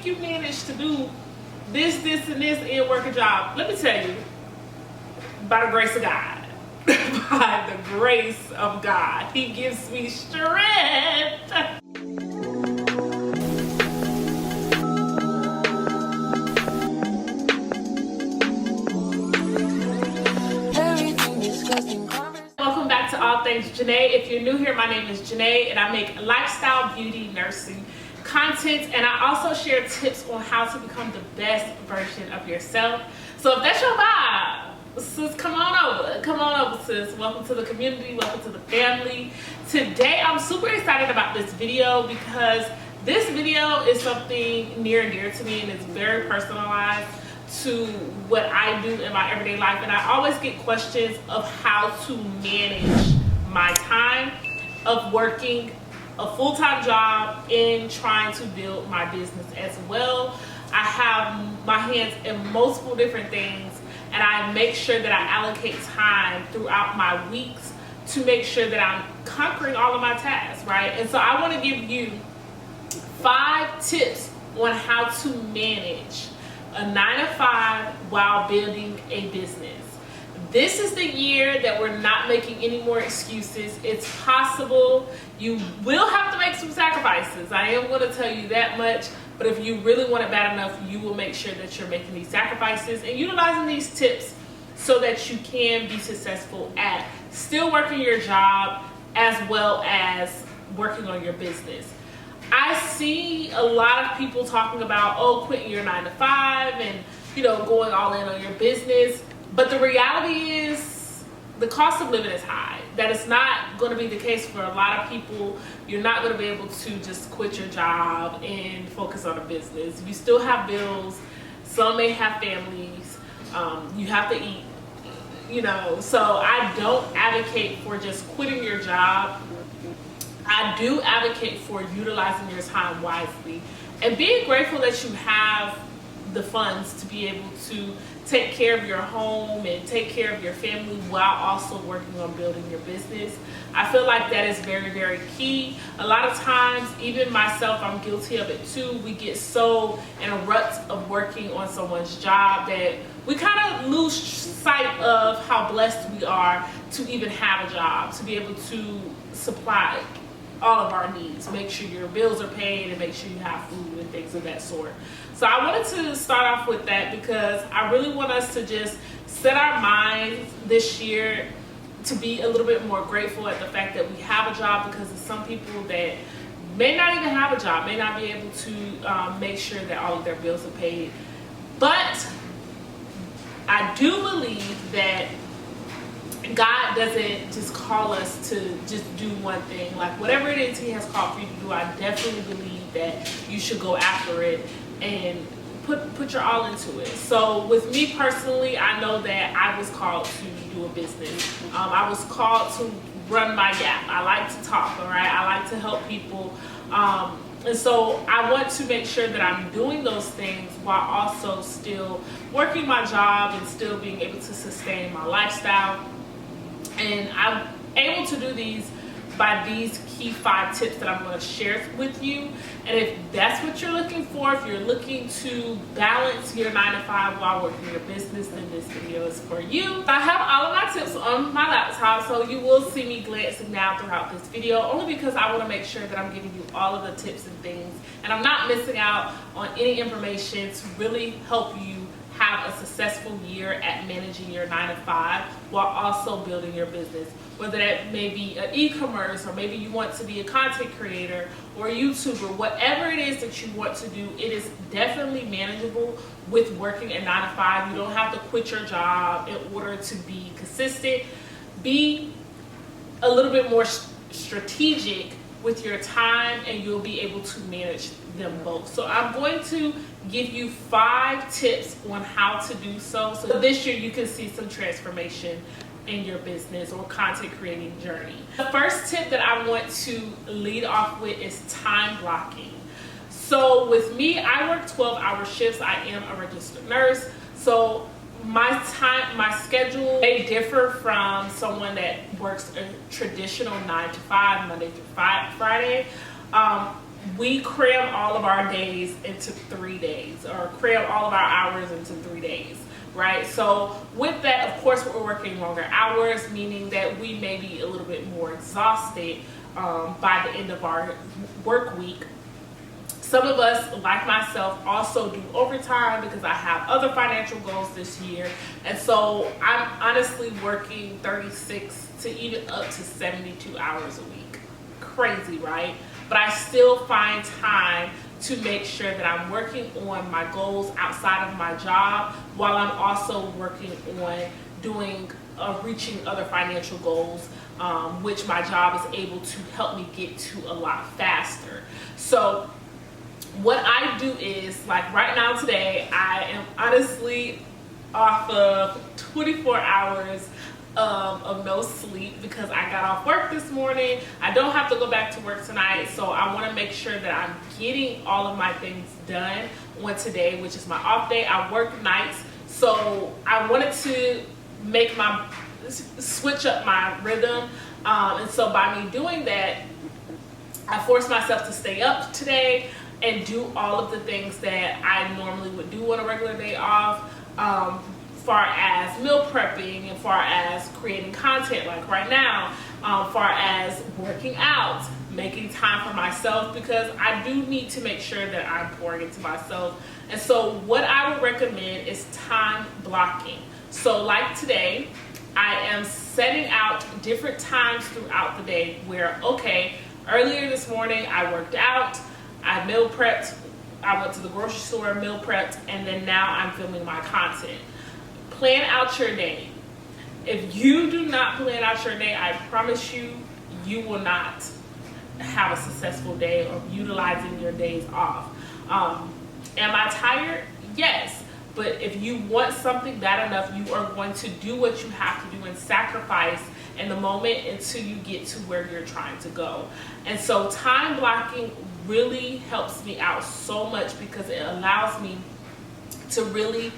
think you manage to do this, and this, and work a job? Let me tell you, by the grace of God. By the grace of God. He gives me strength. Welcome back to All Things Janae. If you're new here, my name is Janae and I make lifestyle, beauty, nursing content, and I also share tips on how to become the best version of yourself. So if that's your vibe, sis, come on over, sis. Welcome to the community, welcome to the family. Today I'm super excited about this video because this video is something near and dear to me, and it's very personalized to what I do in my everyday life. And I always get questions of how to manage my time of working a full-time job and trying to build my business as well. I have my hands in multiple different things, and I make sure that I allocate time throughout my weeks to make sure that I'm conquering all of my tasks, right? And so I want to give you 5 tips on how to manage a 9-to-5 while building a business. This is the year that we're not making any more excuses. It's possible. You will have to make some sacrifices. I am going to tell you that much. But if you really want it bad enough, you will make sure that you're making these sacrifices and utilizing these tips so that you can be successful at still working your job as well as working on your business. I see a lot of people talking about, quitting your 9-to-5 and, going all in on your business. But the reality is the cost of living is high. That is not going to be the case for a lot of people. You're not going to be able to just quit your job and focus on a business. You still have bills. Some may have families. You have to eat, So I don't advocate for just quitting your job. I do advocate for utilizing your time wisely and being grateful that you have the funds to be able to take care of your home and take care of your family while also working on building your business. I feel like that is very, very key. A lot of times, even myself, I'm guilty of it too. We get so in a rut of working on someone's job that we kind of lose sight of how blessed we are to even have a job, to be able to supply all of our needs, make sure your bills are paid and make sure you have food and things of that sort. So I wanted to start off with that because I really want us to just set our minds this year to be a little bit more grateful at the fact that we have a job, because there's some people that may not even have a job, may not be able to make sure that all of their bills are paid. But I do believe that God doesn't just call us to just do one thing. Like whatever it is He has called for you to do, I definitely believe that you should go after it and put your all into it. So with me personally, I know that I was called to do a business. I was called to run my gap. I like to talk, all right? I like to help people. And so I want to make sure that I'm doing those things while also still working my job and still being able to sustain my lifestyle. And I'm able to do these by these key 5 tips that I'm going to share with you. And if that's what you're looking for, if you're looking to balance your 9-to-5 while working your business, then this video is for you. I have all of my tips on my laptop, so you will see me glancing down throughout this video, only because I want to make sure that I'm giving you all of the tips and things, and I'm not missing out on any information to really help you have a successful year at managing your 9-to-5 while also building your business. Whether that may be an e-commerce, or maybe you want to be a content creator or a YouTuber, whatever it is that you want to do, it is definitely manageable with working a 9-to-5. You don't have to quit your job in order to be consistent. Be a little bit more strategic with your time, and you'll be able to manage them both. So I'm going to give you 5 tips on how to do so this year you can see some transformation in your business or content creating journey. The first tip that I want to lead off with is time blocking. So with me, I work 12-hour shifts. I am a registered nurse, so my schedule may differ from someone that works a traditional 9-to-5, Monday through Friday. we cram all of our days into 3 days, or cram all of our hours into 3 days, right? So with that, of course, we're working longer hours, meaning that we may be a little bit more exhausted by the end of our work week. Some of us, like myself, also do overtime because I have other financial goals this year. And so I'm honestly working 36 to even up to 72 hours a week. Crazy, right? But I still find time to make sure that I'm working on my goals outside of my job, while I'm also working on doing reaching other financial goals, which my job is able to help me get to a lot faster. So what I do is, like right now today, I am honestly off of 24 hours of no sleep because I got off work this morning. I don't have to go back to work tonight, so I want to make sure that I'm getting all of my things done on today, which is my off day. I work nights, so I wanted to switch up my rhythm, and so by me doing that, I forced myself to stay up today and do all of the things that I normally would do on a regular day off, far as meal prepping and far as creating content like right now, far as working out, making time for myself, because I do need to make sure that I'm pouring into myself. And so what I would recommend is time blocking. So like today, I am setting out different times throughout the day where, okay, earlier this morning I worked out, I meal prepped, I went to the grocery store, meal prepped, and then now I'm filming my content. Plan out your day. If you do not plan out your day, I promise you, you will not have a successful day or utilizing your days off. Am I tired? Yes. But if you want something bad enough, you are going to do what you have to do and sacrifice in the moment until you get to where you're trying to go. And so time blocking really helps me out so much because it allows me to really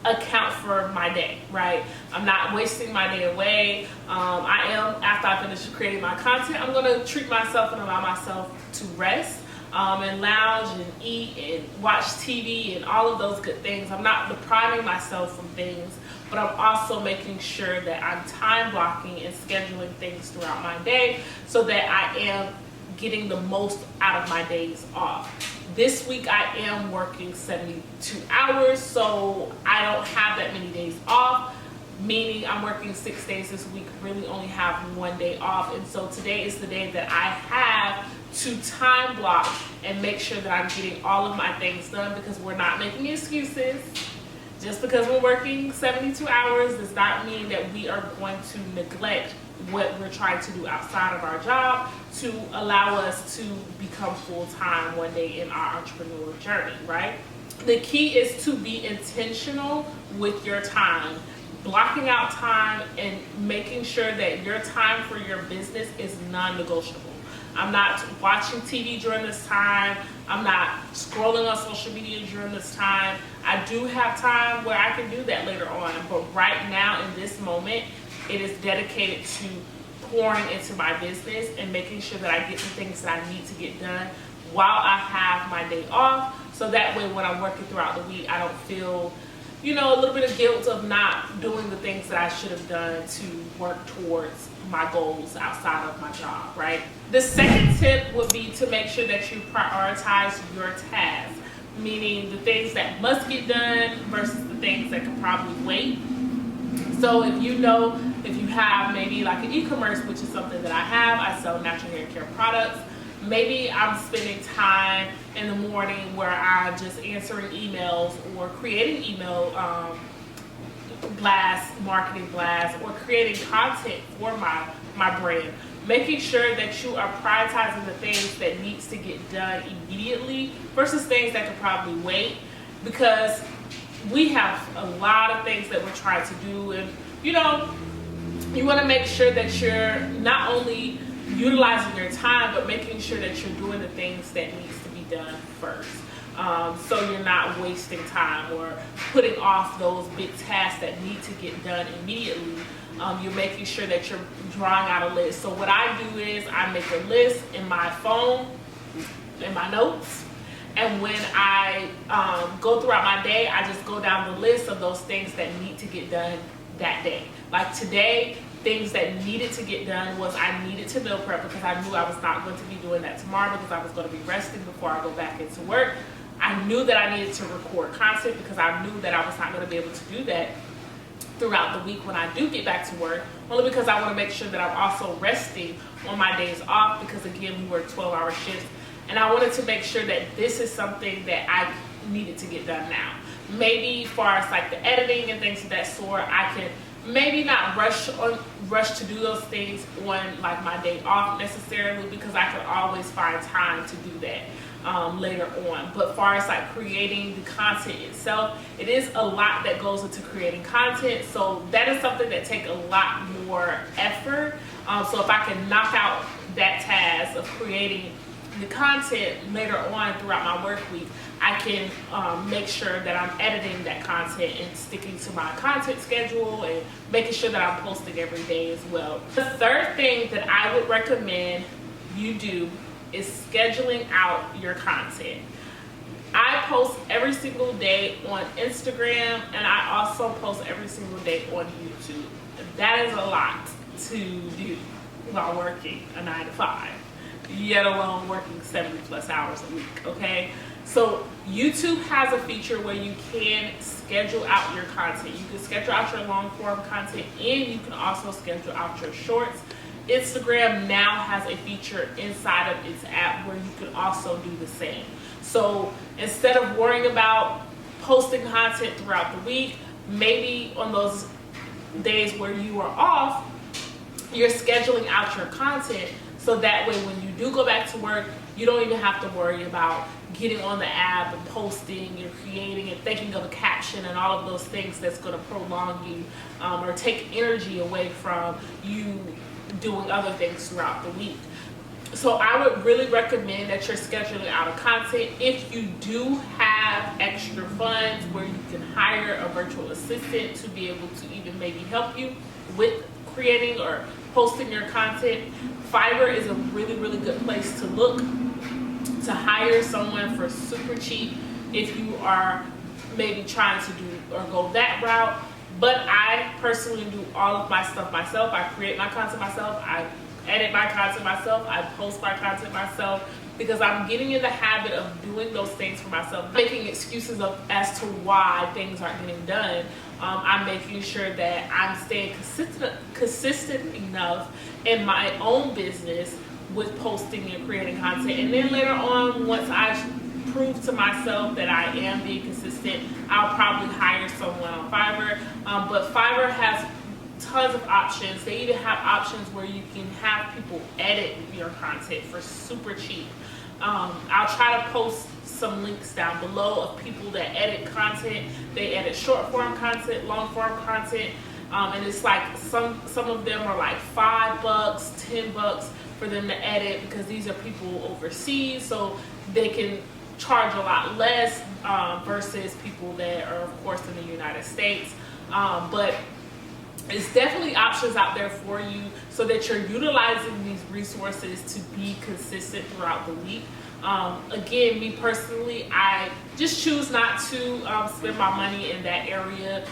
account for my day, right? I'm not wasting my day away. I am, after I finish creating my content, I'm going to treat myself and allow myself to rest and lounge and eat and watch TV and all of those good things. I'm not depriving myself from things, but I'm also making sure that I'm time blocking and scheduling things throughout my day so that I am getting the most out of my days off. This week I am working 72 hours, so I don't have that many days off, meaning I'm working 6 days this week, really only have 1 day off. And so today is the day that I have to time block and make sure that I'm getting all of my things done, because we're not making excuses. Just because we're working 72 hours does not mean that we are going to neglect what we're trying to do outside of our job to allow us to become full-time one day in our entrepreneurial journey, right? The key is to be intentional with your time, blocking out time and making sure that your time for your business is non-negotiable. I'm not watching TV during this time. I'm not scrolling on social media during this time. I do have time where I can do that later on, but right now in this moment, it is dedicated to pouring into my business and making sure that I get the things that I need to get done while I have my day off. So that way when I'm working throughout the week, I don't feel, a little bit of guilt of not doing the things that I should have done to work towards my goals outside of my job, right? The second tip would be to make sure that you prioritize your tasks, meaning the things that must get done versus the things that can probably wait. So if you have maybe like an e-commerce, which is something that I sell natural hair care products. Maybe I'm spending time in the morning where I'm just answering emails or creating email blasts, marketing blasts, or creating content for my brand. Making sure that you are prioritizing the things that needs to get done immediately versus things that could probably wait, because we have a lot of things that we're trying to do, and you want to make sure that you're not only utilizing your time, but making sure that you're doing the things that needs to be done first. So you're not wasting time or putting off those big tasks that need to get done immediately. You're making sure that you're drawing out a list. So what I do is I make a list in my phone, in my notes. And when I go throughout my day, I just go down the list of those things that need to get done that day. Like today, things that needed to get done was I needed to meal prep because I knew I was not going to be doing that tomorrow because I was going to be resting before I go back into work. I knew that I needed to record content because I knew that I was not going to be able to do that throughout the week when I do get back to work, only because I want to make sure that I'm also resting on my days off because, again, we work 12-hour shifts. And I wanted to make sure that this is something that I needed to get done now. Maybe as far as like the editing and things of that sort, I can maybe not rush to do those things on like my day off necessarily, because I can always find time to do that later on. But far as like creating the content itself, it is a lot that goes into creating content. So that is something that takes a lot more effort. So if I can knock out that task of creating the content later on throughout my work week, I can make sure that I'm editing that content and sticking to my content schedule and making sure that I'm posting every day as well. The third thing that I would recommend you do is scheduling out your content. I post every single day on Instagram, and I also post every single day on YouTube. That is a lot to do while working a 9 to 5. Yet alone working 70 plus hours a week, okay? So YouTube has a feature where you can schedule out your content. You can schedule out your long form content, and you can also schedule out your shorts. Instagram now has a feature inside of its app where you can also do the same. So instead of worrying about posting content throughout the week, maybe on those days where you are off, you're scheduling out your content. So that way, when you do go back to work, you don't even have to worry about getting on the app and posting and creating and thinking of a caption and all of those things that's going to prolong you or take energy away from you doing other things throughout the week. So I would really recommend that you're scheduling out a content. If you do have extra funds where you can hire a virtual assistant to be able to even maybe help you with creating or posting your content, Fiverr is a really, really good place to look to hire someone for super cheap if you are maybe trying to do or go that route. But I personally do all of my stuff myself. I create my content myself. I edit my content myself. I post my content myself because I'm getting in the habit of doing those things for myself, making excuses as to why things aren't getting done. I'm making sure that I'm staying consistent enough in my own business with posting and creating content. And then later on, once I prove to myself that I am being consistent, I'll probably hire someone on Fiverr. But Fiverr has tons of options. They even have options where you can have people edit your content for super cheap. I'll try to post some links down below of people that edit content. They edit short form content, long form content, and it's like some of them are like $5, $10 for them to edit because these are people overseas, so they can charge a lot less versus people that are of course in the United States. But it's definitely options out there for you so that you're utilizing these resources to be consistent throughout the week. Again, me personally, I just choose not to spend my money in that area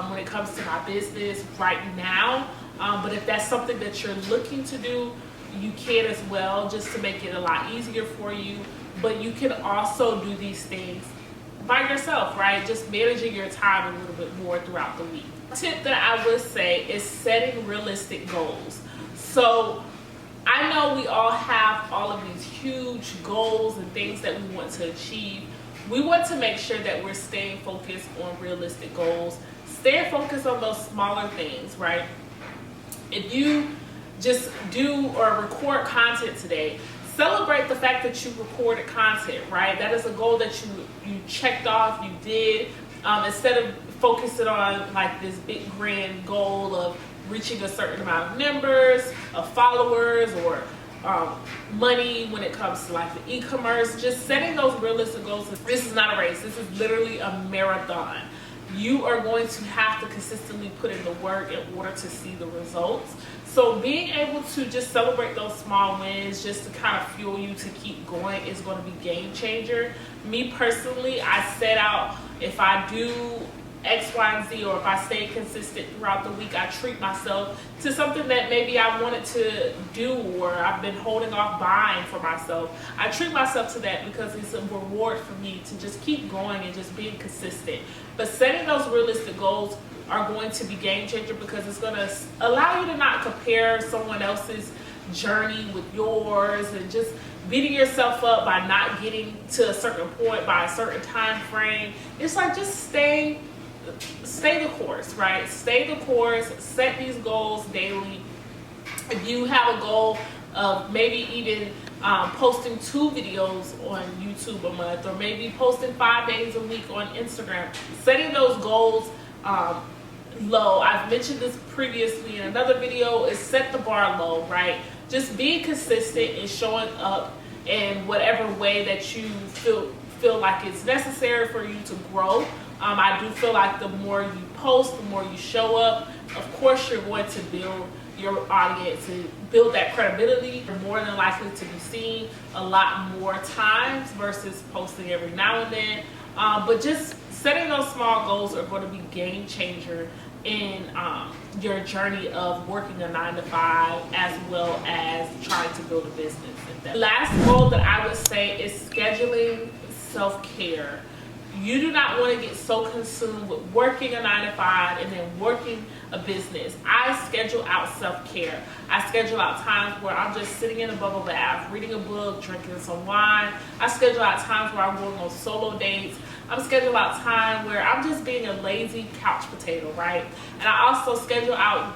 when it comes to my business right now. But if that's something that you're looking to do, you can as well, just to make it a lot easier for you. But you can also do these things by yourself, right? Just managing your time a little bit more throughout the week. A tip that I would say is setting realistic goals. So I know we all have all of these huge goals and things that we want to achieve. We want to make sure that we're staying focused on realistic goals, staying focused on those smaller things, right? If you just do or record content today, celebrate the fact that you recorded content, right? That is a goal that you checked off, you did, instead of focusing on like this big grand goal of reaching a certain amount of members, of followers, or money when it comes to like the e-commerce. Just setting those realistic goals. This is not a race. This is literally a marathon. You are going to have to consistently put in the work in order to see the results. So being able to just celebrate those small wins just to kind of fuel you to keep going is going to be game changer. Me personally, I set out, if I do X, Y, and Z, or if I stay consistent throughout the week, I treat myself to something that maybe I wanted to do or I've been holding off buying for myself. I treat myself to that because it's a reward for me to just keep going and just being consistent. But setting those realistic goals are going to be game changer because it's going to allow you to not compare someone else's journey with yours and just beating yourself up by not getting to a certain point by a certain time frame. It's like just stay the course, right? Stay the course, set these goals daily. If you have a goal of maybe even posting 2 videos on YouTube a month, or maybe posting 5 days a week on Instagram, setting those goals low. I've mentioned this previously in another video, is set the bar low, right? Just being consistent and showing up in whatever way that you feel like it's necessary for you to grow. I do feel like the more you post, the more you show up, of course you're going to build your audience and build that credibility. You're more than likely to be seen a lot more times versus posting every now and then. But just setting those small goals are going to be game changer in your journey of working a 9-to-5 as well as trying to build a business. The last goal that I would say is scheduling self-care. You do not want to get so consumed with working a 9-to-5 and then working a business. I schedule out self-care. I schedule out times where I'm just sitting in a bubble bath, reading a book, drinking some wine. I schedule out times where I'm going on solo dates. I'm scheduling out time where I'm just being a lazy couch potato, right? And I also schedule out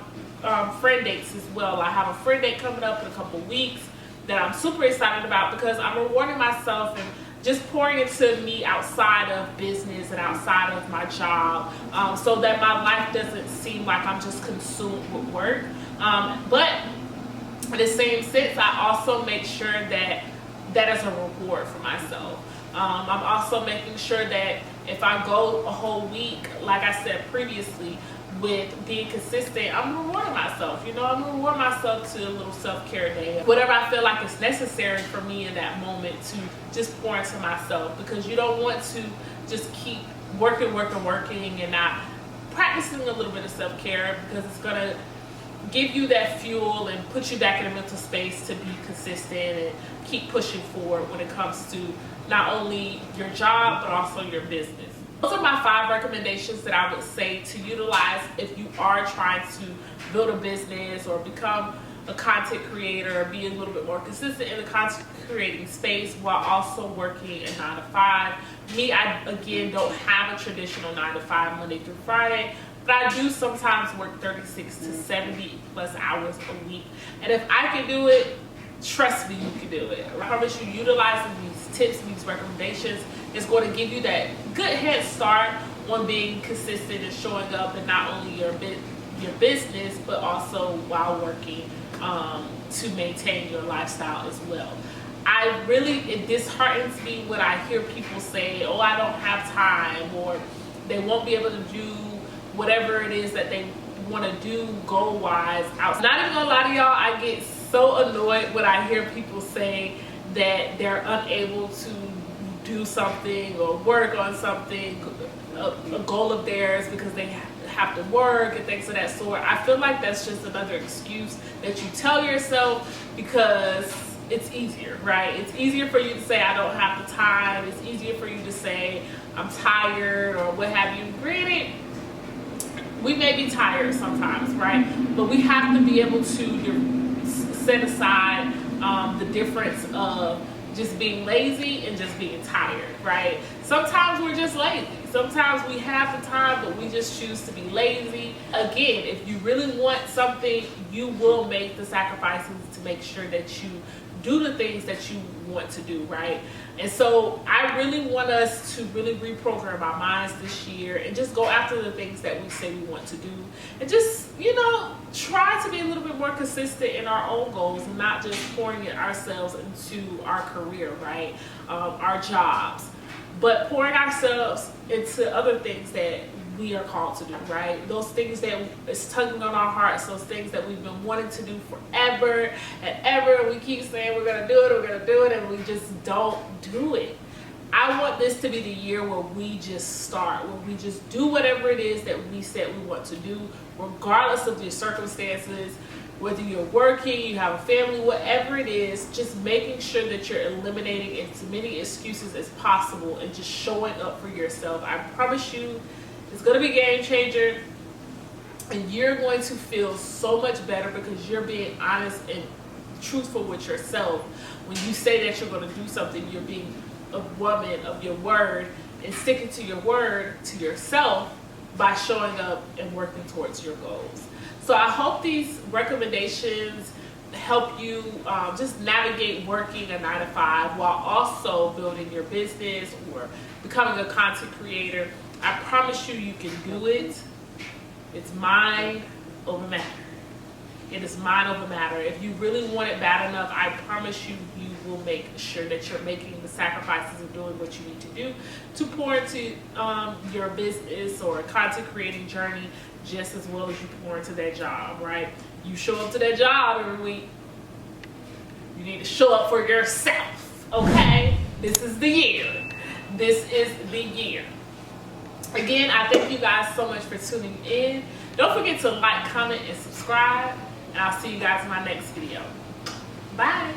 friend dates as well. I have a friend date coming up in a couple weeks that I'm super excited about because I'm rewarding myself and just pouring into me outside of business and outside of my job, so that my life doesn't seem like I'm just consumed with work. But in the same sense, I also make sure that that is a reward for myself. I'm also making sure that if I go a whole week, like I said previously, with being consistent, I'm rewarding myself. I'm rewarding myself to a little self-care day. Whatever I feel like is necessary for me in that moment to just pour into myself, because you don't want to just keep working and not practicing a little bit of self-care, because it's going to give you that fuel and put you back in a mental space to be consistent and keep pushing forward when it comes to not only your job but also your business. Those are my 5 recommendations that I would say to utilize if you are trying to build a business or become a content creator or be a little bit more consistent in the content creating space while also working a 9-to-5. Me, I again don't have a traditional 9-to-5 Monday through Friday, but I do sometimes work 36 to 70 plus hours a week. And if I can do it, trust me, you can do it. I promise you, utilizing these tips, these recommendations is going to give you that good head start on being consistent and showing up in not only your business, but also while working to maintain your lifestyle as well. It disheartens me when I hear people say, oh, I don't have time, or they won't be able to do whatever it is that they want to do goal-wise. Not even gonna lie to y'all, I get so annoyed when I hear people say that they're unable to do something or work on something, a goal of theirs, because they have to work and things of that sort. I feel like that's just another excuse that you tell yourself because it's easier, right? It's easier for you to say, I don't have the time. It's easier for you to say, I'm tired or what have you. Granted, we may be tired sometimes, right? But we have to be able to set aside the difference of just being lazy and just being tired, right? Sometimes we're just lazy. Sometimes we have the time, but we just choose to be lazy. Again, if you really want something, you will make the sacrifices to make sure that you do the things that you want to do, right? And so I really want us to really reprogram our minds this year and just go after the things that we say we want to do, and just, try to be a little bit more consistent in our own goals and not just pouring it ourselves into our career, right? Our jobs, but pouring ourselves into other things that we are called to do, right? Those things that is tugging on our hearts, those things that we've been wanting to do forever and ever. We keep saying we're gonna do it, and we just don't do it. I want this to be the year where we just start, where we just do whatever it is that we said we want to do, regardless of your circumstances, whether you're working, you have a family, whatever it is, just making sure that you're eliminating as many excuses as possible and just showing up for yourself. I promise you, it's going to be a game changer, and you're going to feel so much better because you're being honest and truthful with yourself. When you say that you're going to do something, you're being a woman of your word and sticking to your word to yourself by showing up and working towards your goals. So I hope these recommendations help you just navigate working a 9-to-5 while also building your business or becoming a content creator. I promise you, you can do it. It's mind over matter. It is mind over matter. If you really want it bad enough, I promise you, you will make sure that you're making the sacrifices of doing what you need to do to pour into your business or content creating journey just as well as you pour into that job, right? You show up to that job every week. You need to show up for yourself, okay? This is the year. This is the year. Again, I thank you guys so much for tuning in. Don't forget to like, comment, and subscribe. And I'll see you guys in my next video. Bye.